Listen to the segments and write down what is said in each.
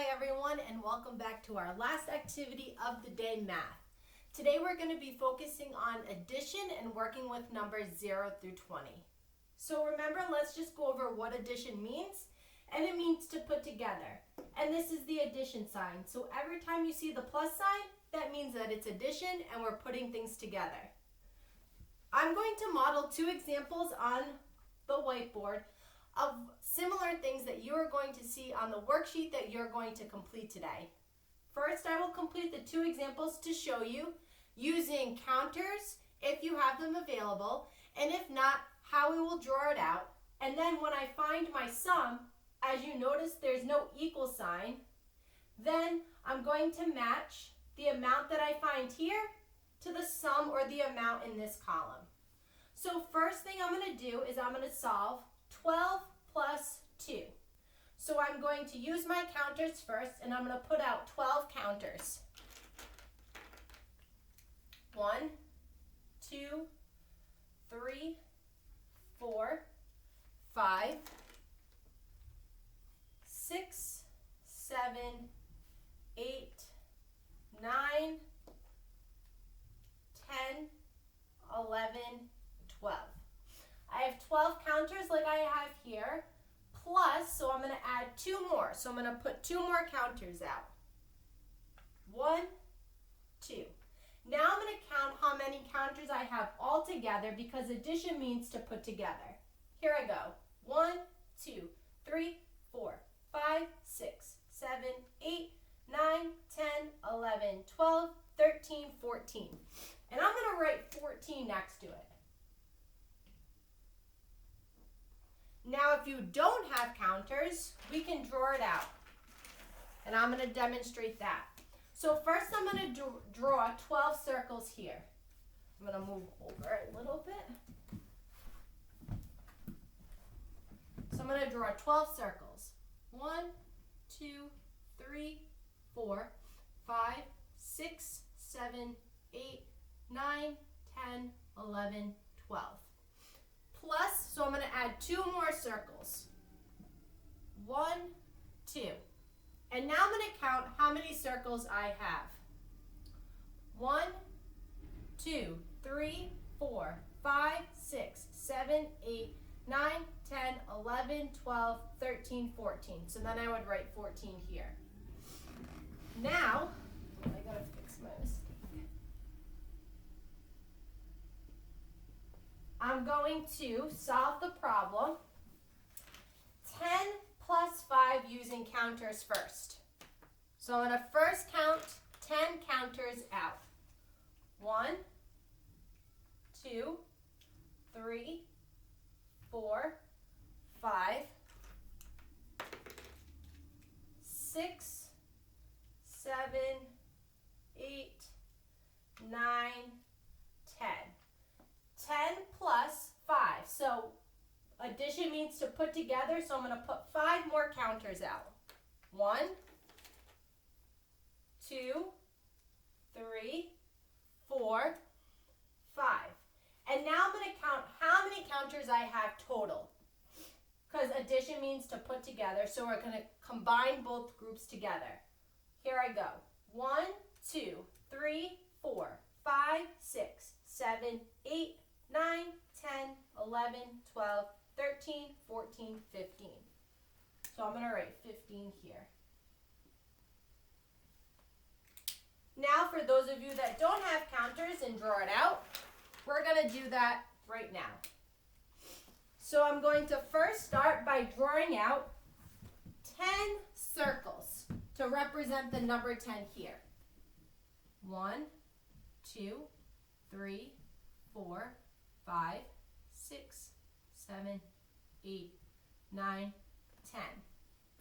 Hi everyone, and welcome back to our last activity of the day, math. Today we're going to be focusing on addition and working with numbers 0 through 20. So remember, let's just go over what addition means. And it means to put together. And this is the addition sign. So every time you see the plus sign, that means that it's addition and we're putting things together. I'm going to model two examples on the whiteboard of similar things that you are going to see on the worksheet that you're going to complete today. First, I will complete the two examples to show you using counters if you have them available, and if not, how we will draw it out. And then when I find my sum, as you notice there's no equal sign, then I'm going to match the amount that I find here to the sum or the amount in this column. So first thing I'm going to do is I'm going to solve 12 plus 2. So I'm going to use my counters first, and I'm going to put out 12 counters. 1, 2, 3, 4, 5, 6, 7, 8, 9, 10, 11, 12. I have 12 counters like I have here, plus, so I'm going to add 2 more. So I'm going to put 2 more counters out. 1, 2. Now I'm going to count how many counters I have all together because addition means to put together. Here I go. 1, 2, 3, 4, 5, 6, 7, 8, 9, 10, 11, 12, 13, 14. And I'm going to write 14 next to it. Now, if you don't have counters, we can draw it out. And I'm going to demonstrate that. So first I'm going to draw 12 circles here. I'm going to move over a little bit. So I'm going to draw 12 circles. 1, 2, 3, 4, 5, 6, 7, 8, 9, 10, 11, 12. Plus, so I'm going to add 2 more circles. 1, 2. And now I'm going to count how many circles I have. 1, 2, 3, 4, 5, 6, 7, 8, 9, 10, 11, 12, 13, 14. So then I would write 14 here. Now, I got to fix my mistake. I'm going to solve the problem 10 plus 5 using counters first. So I'm going to first count 10 counters out. 1, 2, 3, 4, 5, 6, 7, 8, 9, 10. 10 plus 5. So addition means to put together, so I'm going to put 5 more counters out. 1, 2, 3, 4, 5. And now I'm going to count how many counters I have total. Because addition means to put together, so we're going to combine both groups together. Here I go. 1, 2, 3, 4, 5, 6, 7, 8, 9, 10, 11, 12, 13, 14, 15. So I'm going to write 15 here. Now for those of you that don't have counters and draw it out, we're going to do that right now. So I'm going to first start by drawing out 10 circles to represent the number 10 here. 1, 2, 3, 4, 5, 6, 7, 8, 9, 10.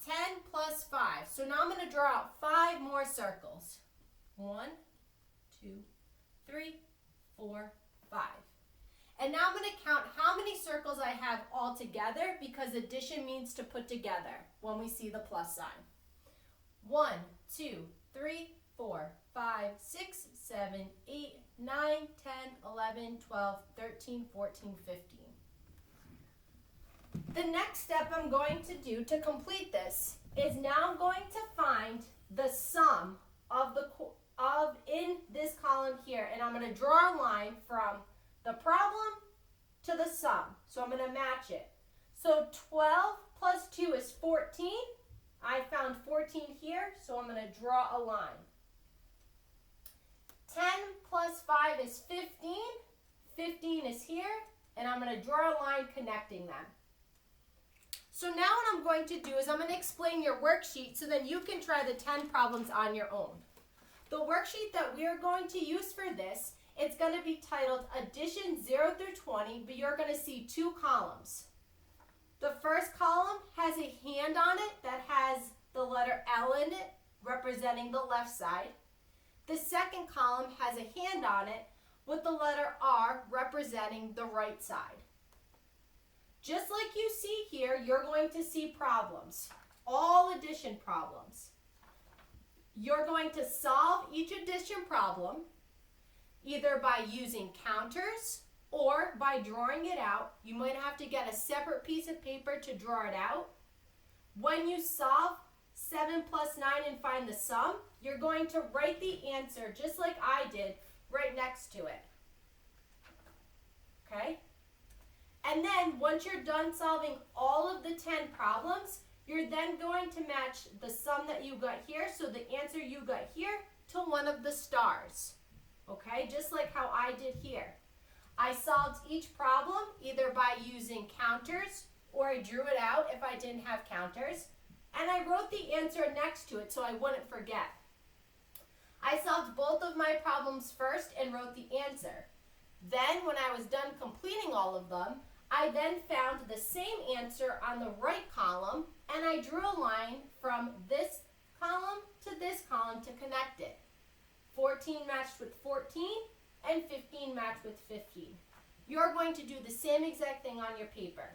10 plus 5. So now I'm going to draw out 5 more circles. 1, 2, 3, 4, 5. And now I'm going to count how many circles I have all together because addition means to put together when we see the plus sign. 1, 2, 3, 4, 5, 6, 7, 8, 9, 10, 11, 12, 13, 14, 15. The next step I'm going to do to complete this is now I'm going to find the sum of in this column here, and I'm going to draw a line from the problem to the sum. So I'm going to match it. So 12 plus 2 is 14. I found 14 here, so I'm going to draw a line. 10 plus 5 is 15. 15 is here, and I'm going to draw a line connecting them. So now what I'm going to do is I'm going to explain your worksheet so then you can try the 10 problems on your own. The worksheet that we are going to use for this, it's going to be titled Addition 0 through 20, but you're going to see two columns. The first column has a hand on it that has the letter L in it, representing the left side. The second column has a hand on it with the letter R, representing the right side. Just like you see here, you're going to see problems, all addition problems. You're going to solve each addition problem either by using counters or by drawing it out. You might have to get a separate piece of paper to draw it out. When you solve 7 plus 9 and find the sum, you're going to write the answer just like I did right next to it. Okay? And then once you're done solving all of the 10 problems, you're then going to match the sum that you got here, so the answer you got here, to one of the stars. Okay, just like how I did here. I solved each problem either by using counters or I drew it out if I didn't have counters. And I wrote the answer next to it so I wouldn't forget. I solved both of my problems first and wrote the answer. Then when I was done completing all of them, I then found the same answer on the right column and I drew a line from this column to this column to connect it. 14 matched with 14 and 15 matched with 15. You're going to do the same exact thing on your paper.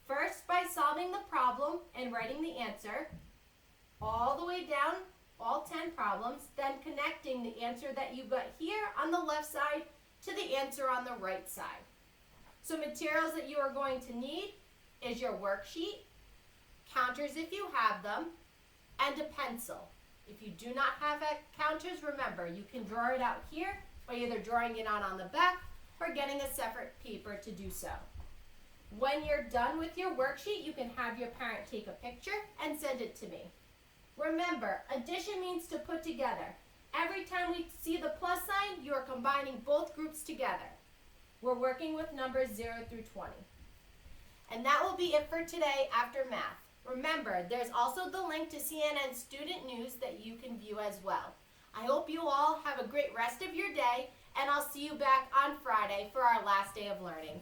First by solving the problem and writing the answer all the way down, all 10 problems, then connecting the answer that you got here on the left side to the answer on the right side. So materials that you are going to need is your worksheet, counters if you have them, and a pencil. If you do not have counters, remember, you can draw it out here by either drawing it out on the back or getting a separate paper to do so. When you're done with your worksheet, you can have your parent take a picture and send it to me. Remember, addition means to put together. Every time we see the plus sign, you are combining both groups together. We're working with numbers 0 through 20. And that will be it for today after math. Remember, there's also the link to CNN Student News that you can view as well. I hope you all have a great rest of your day, and I'll see you back on Friday for our last day of learning.